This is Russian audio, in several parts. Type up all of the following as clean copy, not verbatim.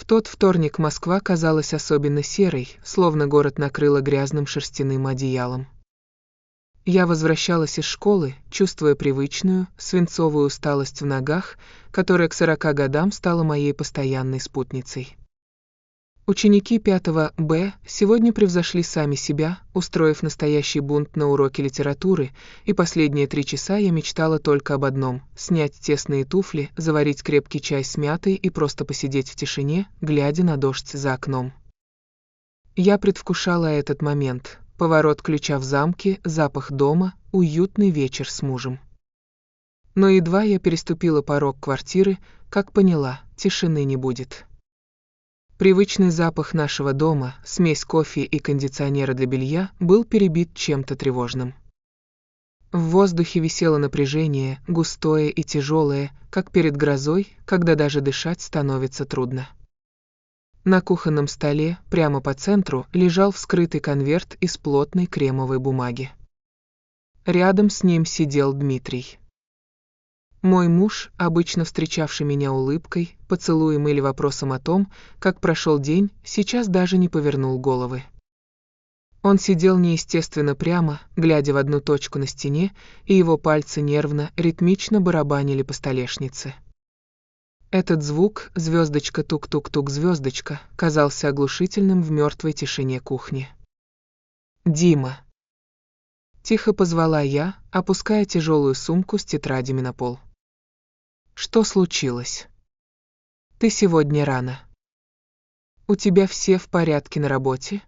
тот вторник Москва казалась особенно серой, словно город накрыло грязным шерстяным одеялом. Я возвращалась из школы, чувствуя привычную, свинцовую усталость в ногах, которая к 40 годам стала моей постоянной спутницей. Ученики 5 Б сегодня превзошли сами себя, устроив настоящий бунт на уроке литературы, и последние 3 часа я мечтала только об одном — снять тесные туфли, заварить крепкий чай с мятой и просто посидеть в тишине, глядя на дождь за окном. Я предвкушала этот момент: поворот ключа в замке, запах дома, уютный вечер с мужем. Но едва я переступила порог квартиры, как поняла — тишины не будет. Привычный запах нашего дома, смесь кофе и кондиционера для белья, был перебит чем-то тревожным. В воздухе висело напряжение, густое и тяжелое, как перед грозой, когда даже дышать становится трудно. На кухонном столе, прямо по центру, лежал вскрытый конверт из плотной кремовой бумаги. Рядом с ним сидел Дмитрий. Мой муж, обычно встречавший меня улыбкой, поцелуем или вопросом о том, как прошел день, сейчас даже не повернул головы. Он сидел неестественно прямо, глядя в одну точку на стене, и его пальцы нервно, ритмично барабанили по столешнице. Этот звук, звездочка тук-тук-тук звездочка, казался оглушительным в мертвой тишине кухни. «Дима!» Тихо позвала я, опуская тяжелую сумку с тетрадями на пол. «Что случилось? Ты сегодня рано. У тебя все в порядке на работе?»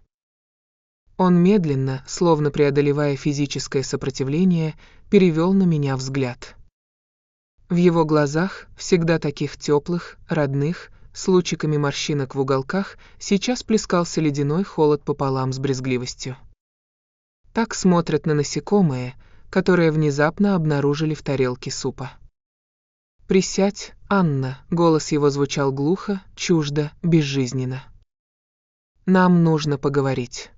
Он медленно, словно преодолевая физическое сопротивление, перевел на меня взгляд. В его глазах, всегда таких теплых, родных, с лучиками морщинок в уголках, сейчас плескался ледяной холод пополам с брезгливостью. Так смотрят на насекомое, которое внезапно обнаружили в тарелке супа. «Присядь, Анна», — голос его звучал глухо, чуждо, безжизненно. «Нам нужно поговорить.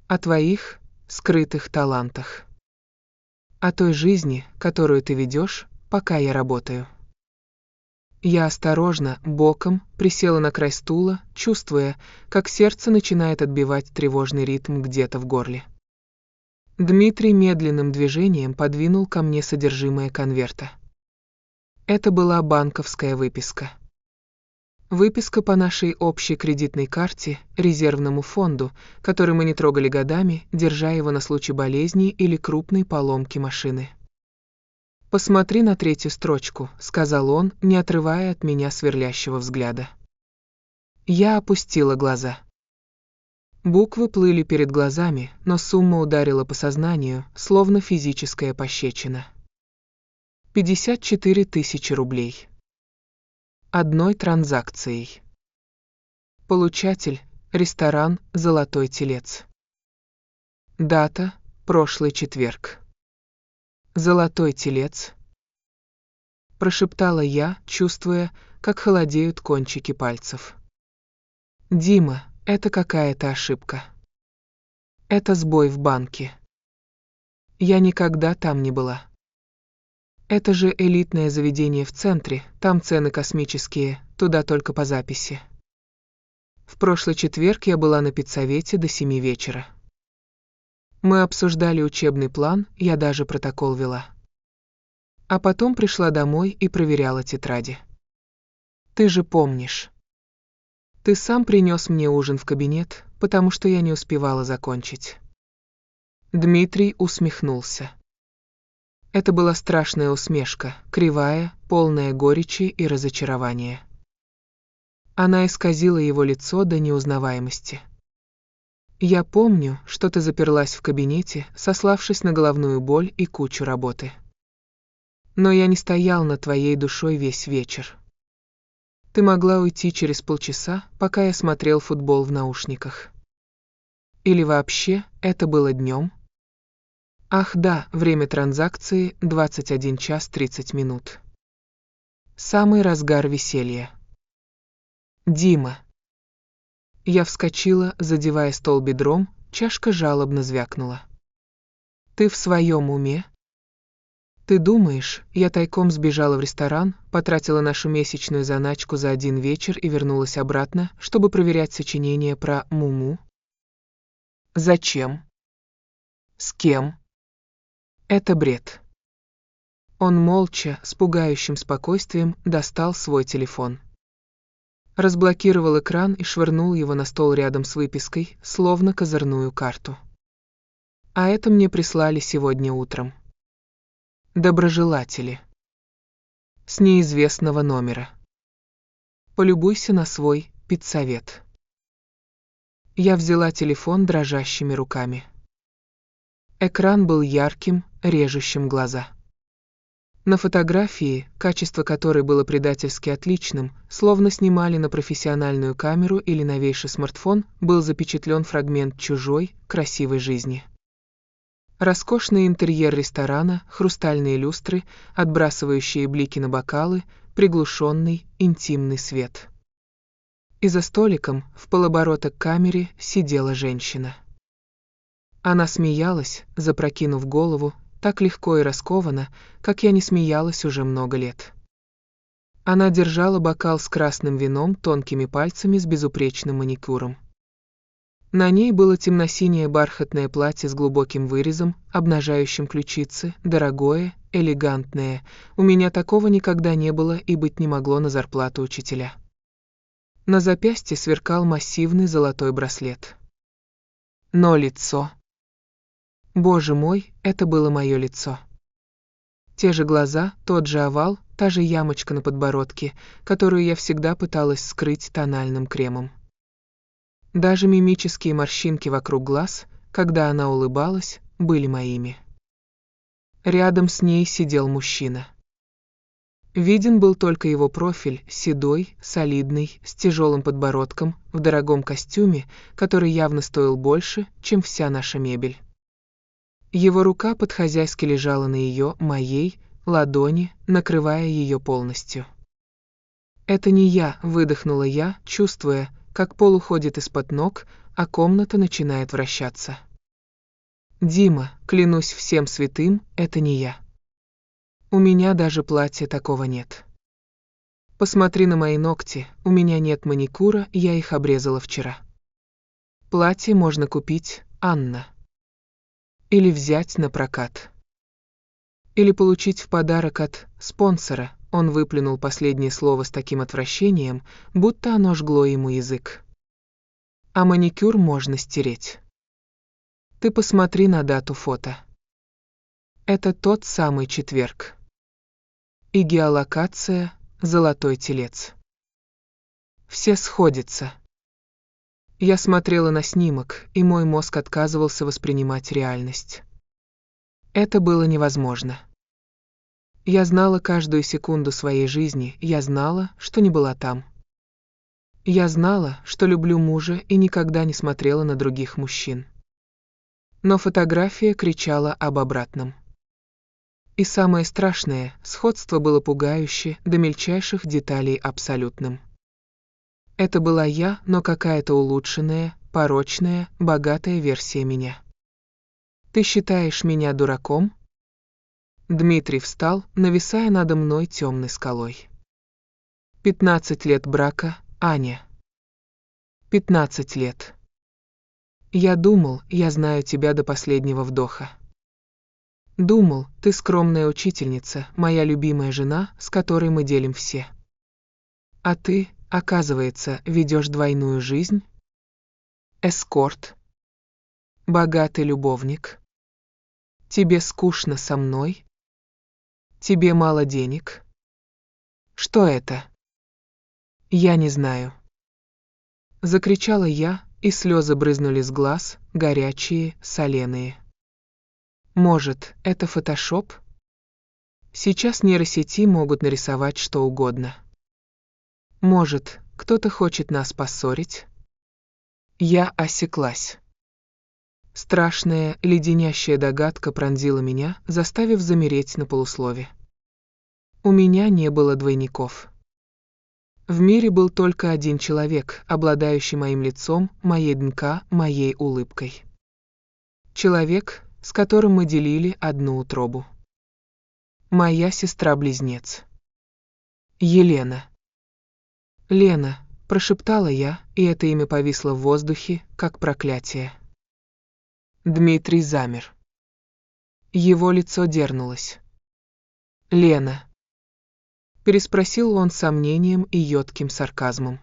О твоих скрытых талантах. О той жизни, которую ты ведешь, пока я работаю». Я осторожно, боком, присела на край стула, чувствуя, как сердце начинает отбивать тревожный ритм где-то в горле. Дмитрий медленным движением подвинул ко мне содержимое конверта. Это была банковская выписка. Выписка по нашей общей кредитной карте, резервному фонду, который мы не трогали годами, держа его на случай болезни или крупной поломки машины. «Посмотри на 3-ю строчку», — сказал он, не отрывая от меня сверлящего взгляда. Я опустила глаза. Буквы плыли перед глазами, но сумма ударила по сознанию, словно физическая пощечина. 54 тысячи рублей. Одной транзакцией. Получатель — ресторан «Золотой телец». Дата — прошлый четверг. «Золотой телец», — прошептала я, чувствуя, как холодеют кончики пальцев. «Дима, это какая-то ошибка. Это сбой в банке. Я никогда там не была. Это же элитное заведение в центре, там цены космические, туда только по записи. В прошлый четверг я была на педсовете до 7 вечера. Мы обсуждали учебный план, я даже протокол вела. А потом пришла домой и проверяла тетради. Ты же помнишь. Ты сам принес мне ужин в кабинет, потому что я не успевала закончить». Дмитрий усмехнулся. Это была страшная усмешка, кривая, полная горечи и разочарования. Она исказила его лицо до неузнаваемости. «Я помню, что ты заперлась в кабинете, сославшись на головную боль и кучу работы. Но я не стоял над твоей душой весь вечер. Ты могла уйти через полчаса, пока я смотрел футбол в наушниках. Или вообще, это было днем? Ах да, время транзакции — 21 час 30 минут. Самый разгар веселья. Дима». Я вскочила, задевая стол бедром, чашка жалобно звякнула. «Ты в своем уме? Ты думаешь, я тайком сбежала в ресторан, потратила нашу месячную заначку за один вечер и вернулась обратно, чтобы проверять сочинение про Муму? Зачем? С кем? Это бред. Он молча, с пугающим спокойствием, достал свой телефон. Разблокировал экран и швырнул его на стол рядом с выпиской, словно козырную карту. А это мне прислали сегодня утром. Доброжелатели. С неизвестного номера. Полюбуйся на свой педсовет. Я взяла телефон дрожащими руками. Экран был ярким, режущим глаза. На фотографии, качество которой было предательски отличным, словно снимали на профессиональную камеру или новейший смартфон, был запечатлен фрагмент чужой, красивой жизни. Роскошный интерьер ресторана, хрустальные люстры, отбрасывающие блики на бокалы, приглушенный, интимный свет. И за столиком, в полоборота к камере, сидела женщина. Она смеялась, запрокинув голову, так легко и раскованно, как я не смеялась уже много лет. Она держала бокал с красным вином тонкими пальцами с безупречным маникюром. На ней было темно-синее бархатное платье с глубоким вырезом, обнажающим ключицы, дорогое, элегантное. У меня такого никогда не было и быть не могло на зарплату учителя. На запястье сверкал массивный золотой браслет. Но лицо... Боже мой, это было мое лицо. Те же глаза, тот же овал, та же ямочка на подбородке, которую я всегда пыталась скрыть тональным кремом. Даже мимические морщинки вокруг глаз, когда она улыбалась, были моими. Рядом с ней сидел мужчина. Виден был только его профиль, седой, солидный, с тяжелым подбородком, в дорогом костюме, который явно стоил больше, чем вся наша мебель. Его рука по-хозяйски лежала на ее, моей, ладони, накрывая ее полностью. «Это не я», — выдохнула я, чувствуя, как пол уходит из-под ног, а комната начинает вращаться. «Дима, клянусь всем святым, это не я. У меня даже платья такого нет. Посмотри на мои ногти, у меня нет маникюра, я их обрезала вчера. Платье можно купить, Анна. Или взять на прокат. Или получить в подарок от спонсора». Он выплюнул последнее слово с таким отвращением, будто оно жгло ему язык. А маникюр можно стереть. Ты посмотри на дату фото. Это тот самый четверг. И геолокация — Золотой Телец. Все сходятся. Я смотрела на снимок, и мой мозг отказывался воспринимать реальность. Это было невозможно. Я знала каждую секунду своей жизни, я знала, что не была там. Я знала, что люблю мужа и никогда не смотрела на других мужчин. Но фотография кричала об обратном. И самое страшное, сходство было пугающе, до мельчайших деталей абсолютным. Это была я, но какая-то улучшенная, порочная, богатая версия меня. Ты считаешь меня дураком? Дмитрий встал, нависая надо мной темной скалой. 15 лет брака, Аня. 15 лет. Я думал, я знаю тебя до последнего вдоха. Думал, ты скромная учительница, моя любимая жена, с которой мы делим все. А ты, оказывается, ведешь двойную жизнь? Эскорт. Богатый любовник. Тебе скучно со мной? Тебе мало денег? Что это? Я не знаю. Закричала я, и слезы брызнули с глаз, горячие, соленые. Может, это фотошоп? Сейчас нейросети могут нарисовать что угодно. Может, кто-то хочет нас поссорить? Я осеклась. Страшная, леденящая догадка пронзила меня, заставив замереть на полуслове. У меня не было двойников. В мире был только один человек, обладающий моим лицом, моей ДНК, моей улыбкой. Человек, с которым мы делили одну утробу. моя сестра-близнец. Елена. Лена, прошептала я, и это имя повисло в воздухе, как проклятие. Дмитрий замер. Его лицо дернулось. Лена. Переспросил он с сомнением и едким сарказмом.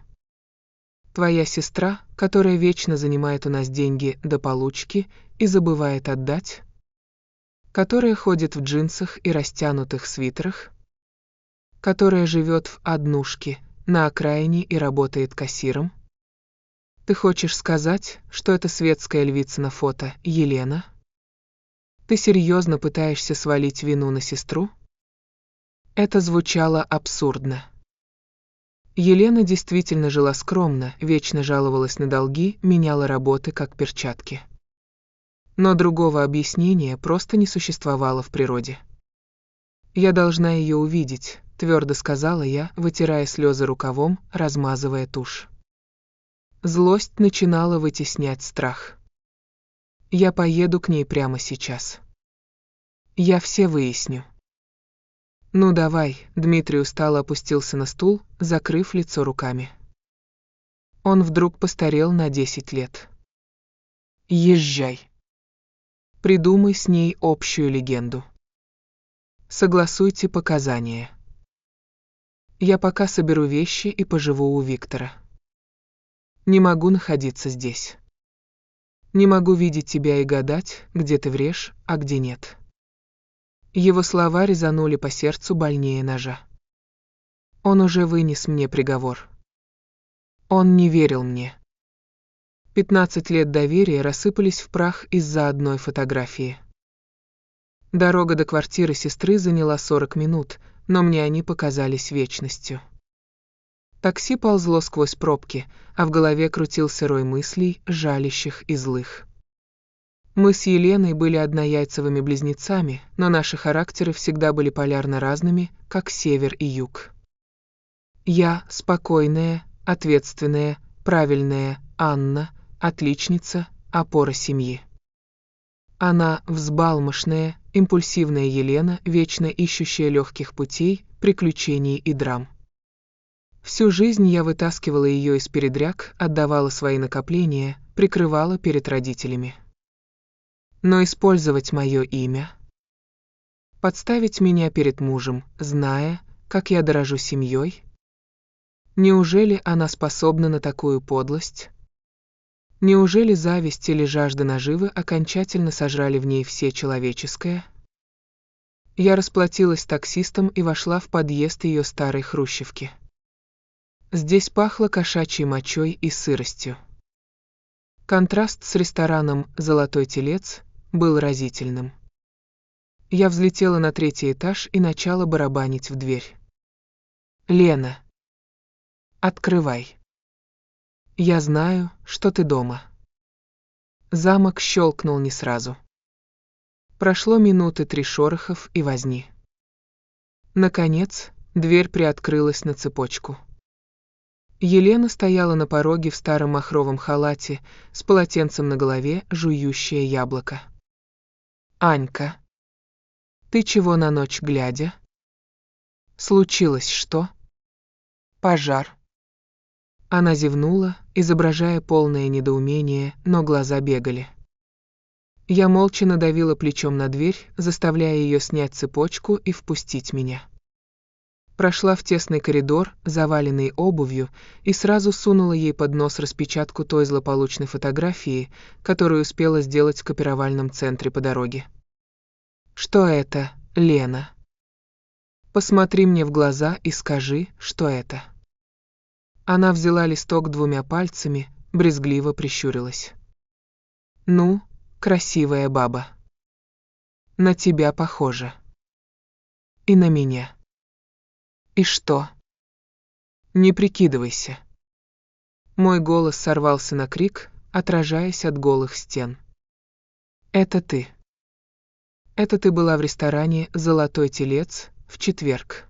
Твоя сестра, которая вечно занимает у нас деньги до получки и забывает отдать? Которая ходит в джинсах и растянутых свитерах? Которая живет в однушке на окраине и работает кассиром? Ты хочешь сказать, что эта светская львица на фото Елена? Ты серьезно пытаешься свалить вину на сестру? Это звучало абсурдно. Елена действительно жила скромно, вечно жаловалась на долги, меняла работы как перчатки. Но другого объяснения просто не существовало в природе. «Я должна ее увидеть», — твердо сказала я, вытирая слезы рукавом, размазывая тушь. Злость начинала вытеснять страх. «Я поеду к ней прямо сейчас. Я все выясню». «Ну давай», — Дмитрий устало опустился на стул, закрыв лицо руками. Он вдруг постарел на 10 лет. «Езжай. Придумай с ней общую легенду. Согласуйте показания. Я пока соберу вещи и поживу у Виктора. Не могу находиться здесь. Не могу видеть тебя и гадать, где ты врешь, а где нет». Его слова резанули по сердцу больнее ножа. Он уже вынес мне приговор. Он не верил мне. 15 лет доверия рассыпались в прах из-за одной фотографии. Дорога до квартиры сестры заняла 40 минут, но мне они показались вечностью. Такси ползло сквозь пробки, а в голове крутился рой мыслей, жалящих и злых. Мы с Еленой были однояйцевыми близнецами, но наши характеры всегда были полярно разными, как север и юг. Я спокойная, ответственная, правильная Анна, отличница, опора семьи. Она взбалмошная, импульсивная Елена, вечно ищущая легких путей, приключений и драм. Всю жизнь я вытаскивала ее из передряг, отдавала свои накопления, прикрывала перед родителями. Но использовать мое имя, подставить меня перед мужем, зная, как я дорожу семьей? Неужели она способна на такую подлость? Неужели зависть или жажда наживы окончательно сожрали в ней все человеческое? Я расплатилась с таксистом и вошла в подъезд ее старой хрущевки. Здесь пахло кошачьей мочой и сыростью. Контраст с рестораном «Золотой телец» был разительным. Я взлетела на 3-й этаж и начала барабанить в дверь. «Лена, открывай. Я знаю, что ты дома». Замок щелкнул не сразу. Прошло минуты 3 шорохов и возни. Наконец, дверь приоткрылась на цепочку. Елена стояла на пороге в старом махровом халате, с полотенцем на голове, жующая яблоко. «Анька, ты чего на ночь глядя? Случилось что? Пожар?» Она зевнула, изображая полное недоумение, но глаза бегали. Я молча надавила плечом на дверь, заставляя ее снять цепочку и впустить меня. Прошла в тесный коридор, заваленный обувью, и сразу сунула ей под нос распечатку той злополучной фотографии, которую успела сделать в копировальном центре по дороге. «Что это, Лена? Посмотри мне в глаза и скажи, что это». Она взяла листок 2 пальцами, брезгливо прищурилась. «Ну, красивая баба. На тебя похоже. И на меня. И что? Не прикидывайся». Мой голос сорвался на крик, отражаясь от голых стен. «Это ты. Это ты была в ресторане «Золотой телец» в четверг.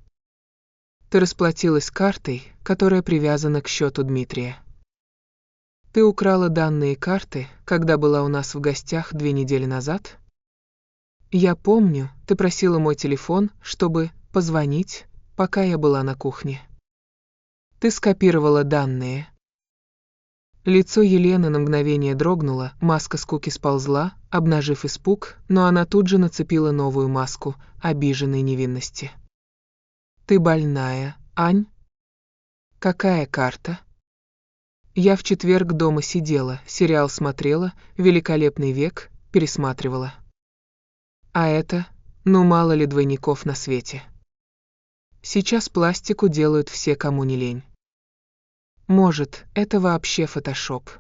Ты расплатилась картой, которая привязана к счету Дмитрия. Ты украла данные карты, когда была у нас в гостях 2 недели назад? Я помню, ты просила мой телефон, чтобы позвонить, пока я была на кухне. Ты скопировала данные. Лицо Елены на мгновение дрогнуло, маска скуки сползла, обнажив испуг, но она тут же нацепила новую маску обиженной невинности. Ты больная, Ань? Какая карта? Я в четверг дома сидела, сериал смотрела, «Великолепный век» пересматривала. А это, ну мало ли двойников на свете. Сейчас пластику делают все, кому не лень. Может, это вообще фотошоп.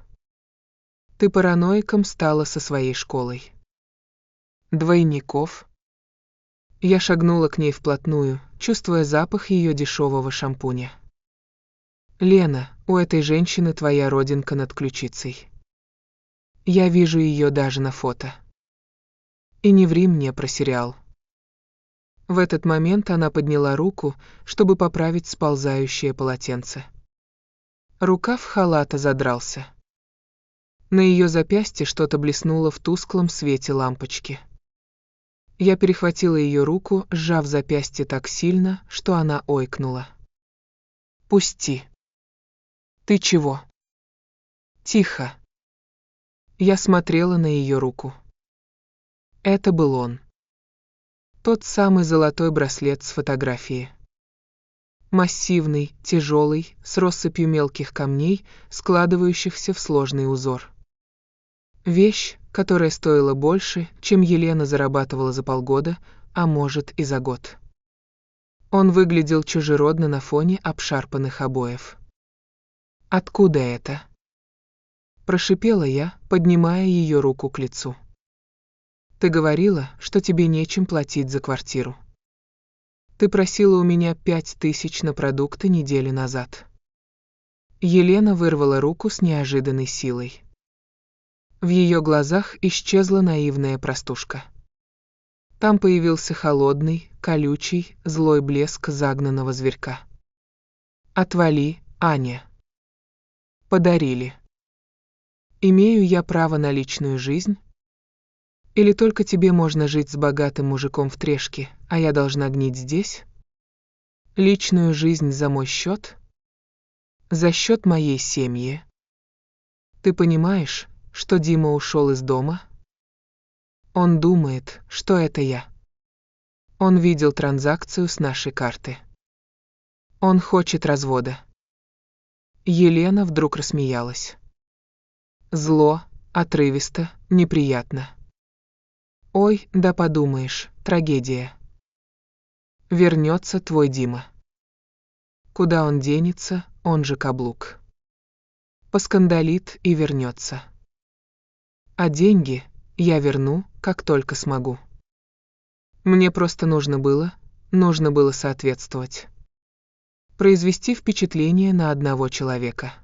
Ты параноиком стала со своей школой. Двойников? Я шагнула к ней вплотную, чувствуя запах ее дешевого шампуня. Лена, у этой женщины твоя родинка над ключицей. Я вижу ее даже на фото. И не ври мне про сериал. В этот момент она подняла руку, чтобы поправить сползающее полотенце. Рукав халата задрался. На ее запястье что-то блеснуло в тусклом свете лампочки. Я перехватила ее руку, сжав запястье так сильно, что она ойкнула. «Пусти!» «Ты чего?» «Тихо!» Я смотрела на ее руку. Это был он. Тот самый золотой браслет с фотографии. Массивный, тяжелый, с россыпью мелких камней, складывающихся в сложный узор. Вещь, которая стоила больше, чем Елена зарабатывала за полгода, а может и за год. Он выглядел чужеродно на фоне обшарпанных обоев. «Откуда это?» Прошипела я, поднимая ее руку к лицу. «Ты говорила, что тебе нечем платить за квартиру. Ты просила у меня 5000 на продукты недели назад». Елена вырвала руку с неожиданной силой. В ее глазах исчезла наивная простушка. Там появился холодный, колючий, злой блеск загнанного зверька. «Отвали, Аня». Подарили. Имею я право на личную жизнь? Или только тебе можно жить с богатым мужиком в трешке, а я должна гнить здесь? Личную жизнь за мой счет? За счет моей семьи? Ты понимаешь, что Дима ушел из дома? Он думает, что это я. Он видел транзакцию с нашей карты. Он хочет развода. Елена вдруг рассмеялась. Зло, отрывисто, неприятно. Ой, да подумаешь, трагедия. Вернется твой Дима. Куда он денется, он же каблук. Поскандалит и вернется. А деньги я верну, как только смогу. Мне просто нужно было соответствовать. Произвести впечатление на одного человека.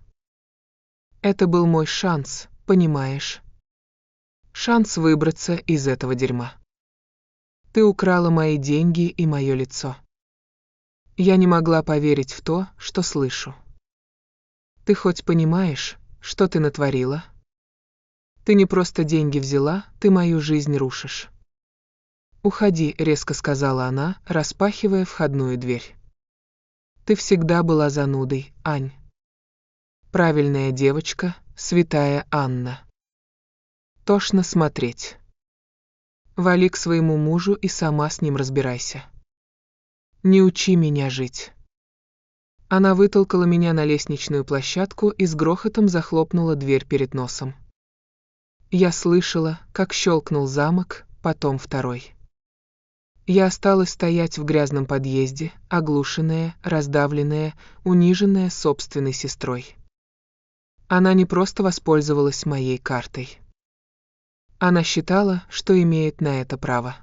Это был мой шанс, понимаешь? Шанс выбраться из этого дерьма. Ты украла мои деньги и мое лицо. Я не могла поверить в то, что слышу. Ты хоть понимаешь, что ты натворила? Ты не просто деньги взяла, ты мою жизнь рушишь. «Уходи», — резко сказала она, распахивая входную дверь. Ты всегда была занудой, Ань. Правильная девочка, святая Анна. Тошно смотреть. Вали к своему мужу и сама с ним разбирайся. Не учи меня жить. Она вытолкала меня на лестничную площадку и с грохотом захлопнула дверь перед носом. Я слышала, как щелкнул замок, потом второй. Я осталась стоять в грязном подъезде, оглушенная, раздавленная, униженная собственной сестрой. Она не просто воспользовалась моей картой. Она считала, что имеет на это право.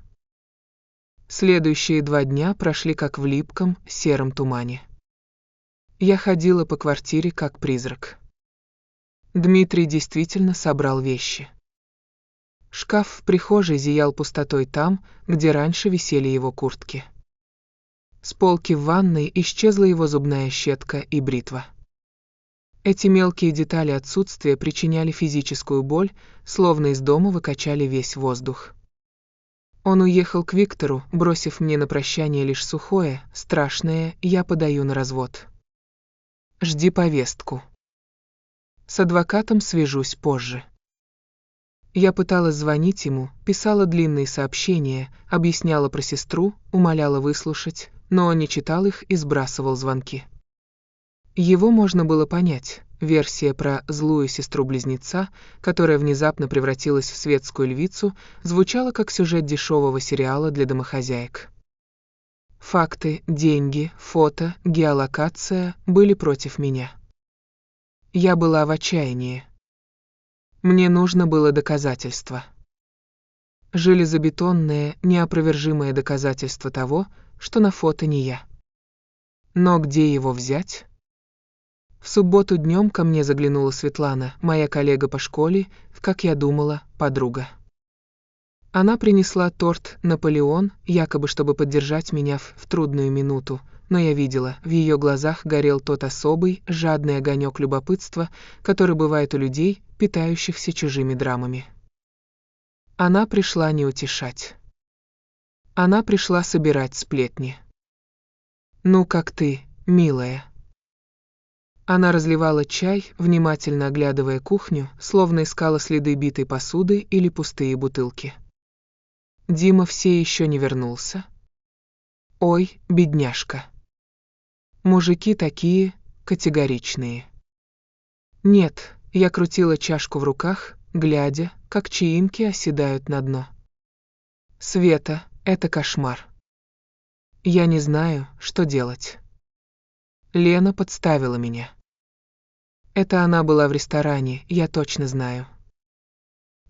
Следующие 2 дня прошли как в липком, сером тумане. Я ходила по квартире как призрак. Дмитрий действительно собрал вещи. Шкаф в прихожей зиял пустотой там, где раньше висели его куртки. С полки в ванной исчезла его зубная щетка и бритва. Эти мелкие детали отсутствия причиняли физическую боль, словно из дома выкачали весь воздух. Он уехал к Виктору, бросив мне на прощание лишь сухое, страшное: я подаю на развод. Жди повестку. С адвокатом свяжусь позже. Я пыталась звонить ему, писала длинные сообщения, объясняла про сестру, умоляла выслушать, но он не читал их и сбрасывал звонки. Его можно было понять. Версия про злую сестру-близнеца, которая внезапно превратилась в светскую львицу, звучала как сюжет дешевого сериала для домохозяек. Факты, деньги, фото, геолокация были против меня. Я была в отчаянии. Мне нужно было доказательство. Железобетонное, неопровержимое доказательство того, что на фото не я. Но где его взять? В субботу днем ко мне заглянула Светлана, моя коллега по школе, как я думала, подруга. Она принесла торт «Наполеон», якобы чтобы поддержать меня в трудную минуту, но я видела, в ее глазах горел тот особый, жадный огонек любопытства, который бывает у людей, питающихся чужими драмами. Она пришла не утешать. Она пришла собирать сплетни. «Ну как ты, милая?» Она разливала чай, внимательно оглядывая кухню, словно искала следы битой посуды или пустые бутылки. Дима все еще не вернулся. Ой, бедняжка. Мужики такие категоричные. Нет, я крутила чашку в руках, глядя, как чаинки оседают на дно. Света, это кошмар. Я не знаю, что делать. Лена подставила меня. Это она была в ресторане, я точно знаю.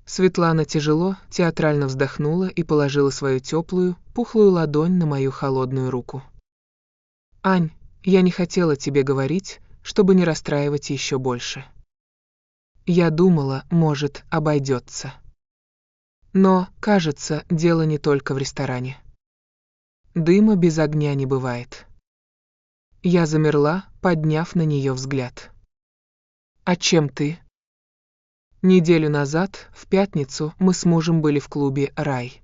Светлана тяжело, театрально вздохнула и положила свою теплую, пухлую ладонь на мою холодную руку. «Ань, я не хотела тебе говорить, чтобы не расстраивать еще больше. Я думала, может, обойдется. Но, кажется, дело не только в ресторане. Дыма без огня не бывает». Я замерла, подняв на нее взгляд. «А чем ты?» Неделю назад, в пятницу, мы с мужем были в клубе «Рай».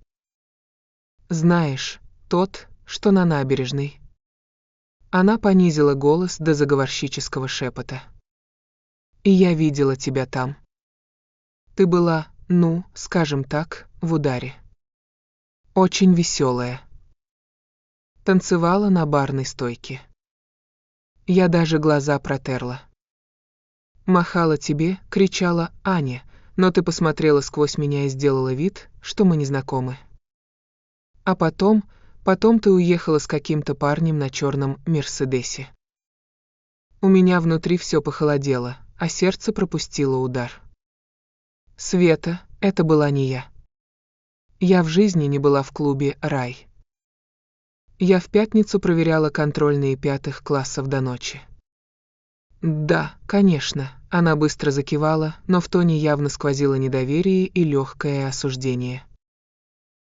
Знаешь, тот, что на набережной. Она понизила голос до заговорщического шепота. И я видела тебя там. Ты была, ну, скажем так, в ударе. Очень веселая. Танцевала на барной стойке. Я даже глаза протерла. Махала тебе, кричала Аня, но ты посмотрела сквозь меня и сделала вид, что мы не знакомы. А потом ты уехала с каким-то парнем на черном Мерседесе. У меня внутри все похолодело, а сердце пропустило удар. Света, это была не я. Я в жизни не была в клубе «Рай». Я в пятницу проверяла контрольные 5 классов до ночи. Да, конечно, она быстро закивала, но в тоне явно сквозило недоверие и легкое осуждение.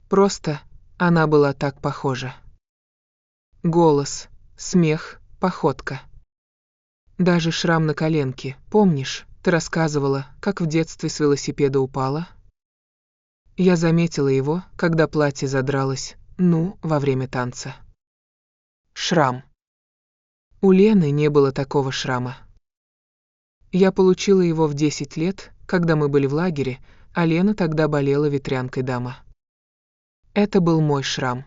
Просто она была так похожа. Голос, смех, походка. Даже шрам на коленке, помнишь, ты рассказывала, как в детстве с велосипеда упала? Я заметила его, когда платье задралось, во время танца. Шрам. У Лены не было такого шрама. Я получила его в 10 лет, когда мы были в лагере, а Лена тогда болела ветрянкой дама. Это был мой шрам.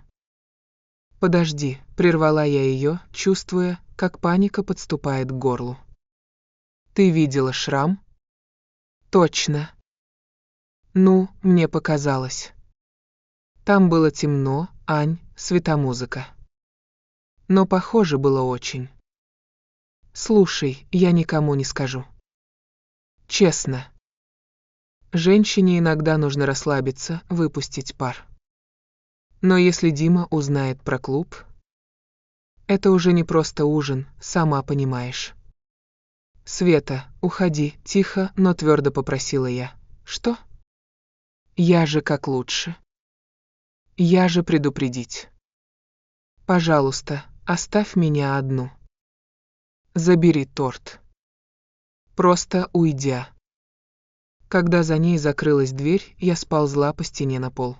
Подожди, прервала я ее, чувствуя, как паника подступает к горлу. Ты видела шрам? Точно. Мне показалось. Там было темно, Ань, светомузыка. Но похоже было очень. Слушай, я никому не скажу. Честно. Женщине иногда нужно расслабиться, выпустить пар. Но если Дима узнает про клуб, это уже не просто ужин, сама понимаешь. Света, уходи, тихо, но твердо попросила я. Что? Я же как лучше. Я же предупредить. Пожалуйста, оставь меня одну. Забери торт. Просто уйдя. Когда за ней закрылась дверь, я сползла по стене на пол.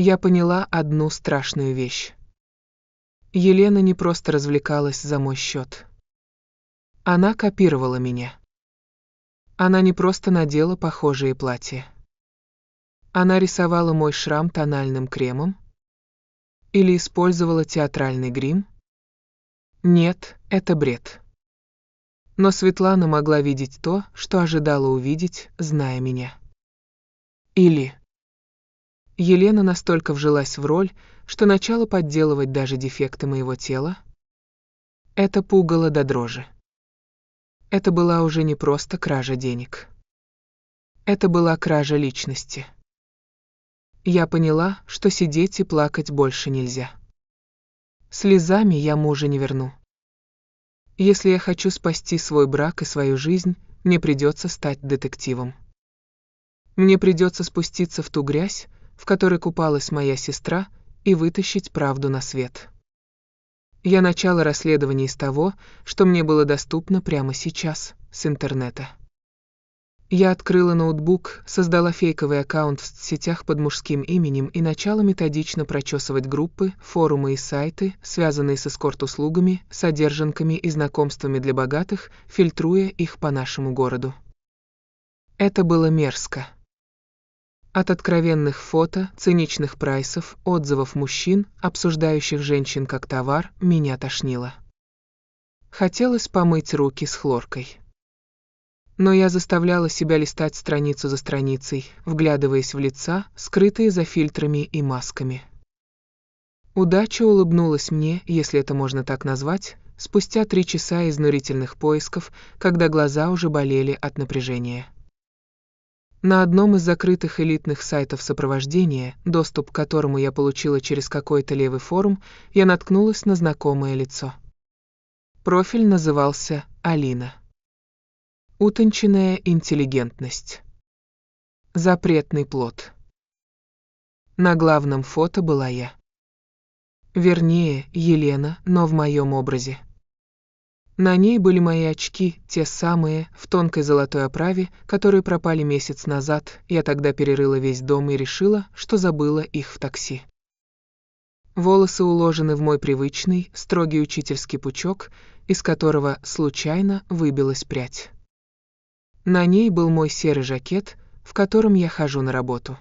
Я поняла одну страшную вещь. Елена не просто развлекалась за мой счет. Она копировала меня. Она не просто надела похожие платья. Она рисовала мой шрам тональным кремом? Или использовала театральный грим? Нет, это бред. Но Светлана могла видеть то, что ожидала увидеть, зная меня. Или Елена настолько вжилась в роль, что начала подделывать даже дефекты моего тела? Это пугало до дрожи. Это была уже не просто кража денег. Это была кража личности. Я поняла, что сидеть и плакать больше нельзя. Слезами я мужа не верну. Если я хочу спасти свой брак и свою жизнь, мне придется стать детективом. Мне придется спуститься в ту грязь, в которой купалась моя сестра, и вытащить правду на свет. Я начала расследование из того, что мне было доступно прямо сейчас, с интернета. Я открыла ноутбук, создала фейковый аккаунт в соцсетях под мужским именем и начала методично прочесывать группы, форумы и сайты, связанные с эскорт-услугами, содержанками и знакомствами для богатых, фильтруя их по нашему городу. Это было мерзко. От откровенных фото, циничных прайсов, отзывов мужчин, обсуждающих женщин как товар, меня тошнило. Хотелось помыть руки с хлоркой. Но я заставляла себя листать страницу за страницей, вглядываясь в лица, скрытые за фильтрами и масками. Удача улыбнулась мне, если это можно так назвать, спустя 3 часа изнурительных поисков, когда глаза уже болели от напряжения. На одном из закрытых элитных сайтов сопровождения, доступ к которому я получила через какой-то левый форум, я наткнулась на знакомое лицо. Профиль назывался «Алина». Утонченная интеллигентность. Запретный плод. На главном фото была я. Вернее, Елена, но в моем образе. На ней были мои очки, те самые, в тонкой золотой оправе, которые пропали месяц назад. Я тогда перерыла весь дом и решила, что забыла их в такси. Волосы уложены в мой привычный, строгий учительский пучок, из которого случайно выбилась прядь. На ней был мой серый жакет, в котором я хожу на работу.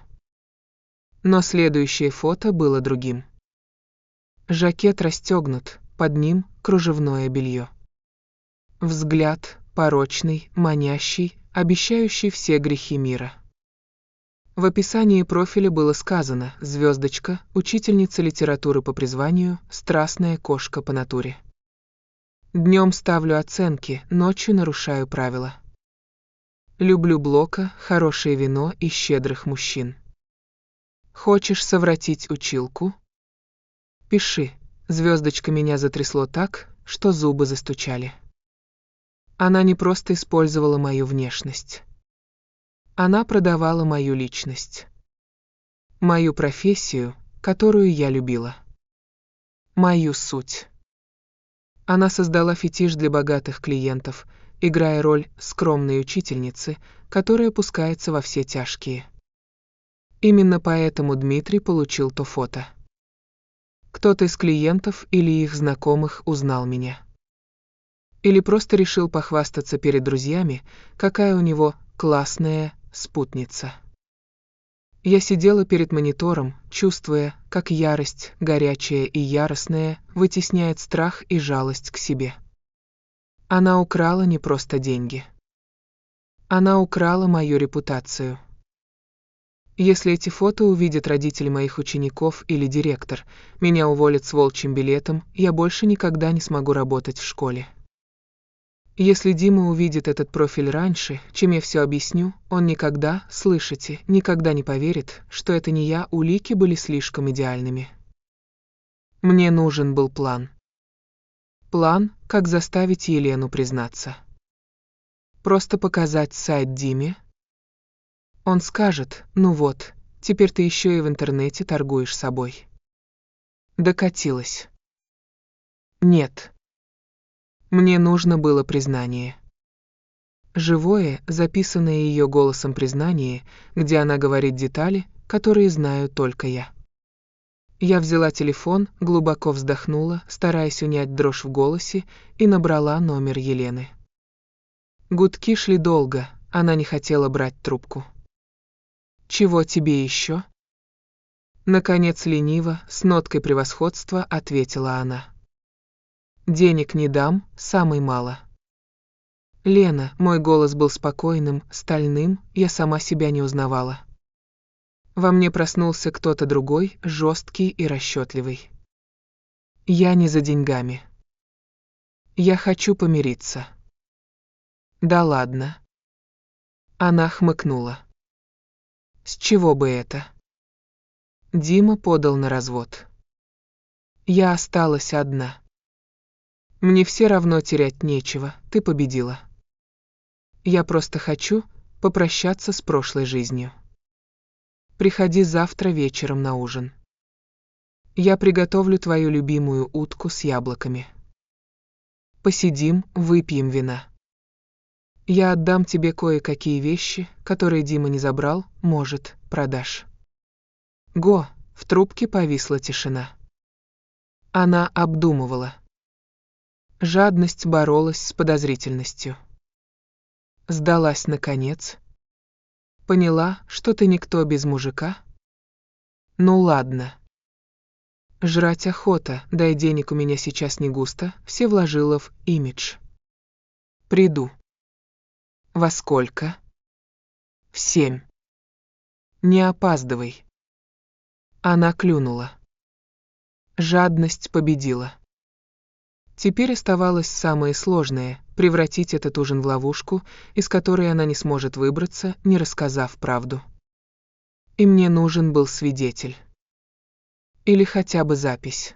Но следующее фото было другим. Жакет расстегнут, под ним кружевное белье. Взгляд порочный, манящий, обещающий все грехи мира. В описании профиля было сказано: звездочка, учительница литературы по призванию, страстная кошка по натуре. Днем ставлю оценки, ночью нарушаю правила. Люблю Блока, хорошее вино и щедрых мужчин. Хочешь совратить училку? Пиши. Звездочка меня затрясло так, что зубы застучали. Она не просто использовала мою внешность. Она продавала мою личность. Мою профессию, которую я любила. Мою суть. Она создала фетиш для богатых клиентов, играя роль скромной учительницы, которая пускается во все тяжкие. Именно поэтому Дмитрий получил то фото. Кто-то из клиентов или их знакомых узнал меня. Или просто решил похвастаться перед друзьями, какая у него классная спутница. Я сидела перед монитором, чувствуя, как ярость, горячая и яростная, вытесняет страх и жалость к себе. Она украла не просто деньги. Она украла мою репутацию. Если эти фото увидят родители моих учеников или директор, меня уволят с волчьим билетом, я больше никогда не смогу работать в школе. Если Дима увидит этот профиль раньше, чем я все объясню, он никогда, слышите, никогда не поверит, что это не я, улики были слишком идеальными. Мне нужен был план. План, как заставить Елену признаться. Просто показать сайт Диме? Он скажет: ну вот, теперь ты еще и в интернете торгуешь собой. Докатилась. Нет. Мне нужно было признание. Живое, записанное ее голосом признание, где она говорит детали, которые знаю только я. Я взяла телефон, глубоко вздохнула, стараясь унять дрожь в голосе, и набрала номер Елены. Гудки шли долго, она не хотела брать трубку. «Чего тебе еще?» Наконец лениво, с ноткой превосходства, ответила она. «Денег не дам, самый мало». «Лена», мой голос был спокойным, стальным, я сама себя не узнавала. Во мне проснулся кто-то другой, жесткий и расчетливый. «Я не за деньгами. Я хочу помириться». «Да ладно». Она хмыкнула. «С чего бы это?» Дима подал на развод. Я осталась одна. Мне все равно терять нечего, ты победила. Я просто хочу попрощаться с прошлой жизнью. Приходи завтра вечером на ужин. Я приготовлю твою любимую утку с яблоками. Посидим, выпьем вина. Я отдам тебе кое-какие вещи, которые Дима не забрал, может, продашь. Го, в трубке повисла тишина. Она обдумывала. Жадность боролась с подозрительностью. Сдалась наконец. Поняла, что ты никто без мужика? Ну ладно. Жрать охота, да и денег у меня сейчас не густо, все вложила в имидж. Приду. Во сколько? В 7. Не опаздывай. Она клюнула. Жадность победила. Теперь оставалось самое сложное — превратить этот ужин в ловушку, из которой она не сможет выбраться, не рассказав правду. И мне нужен был свидетель. Или хотя бы запись.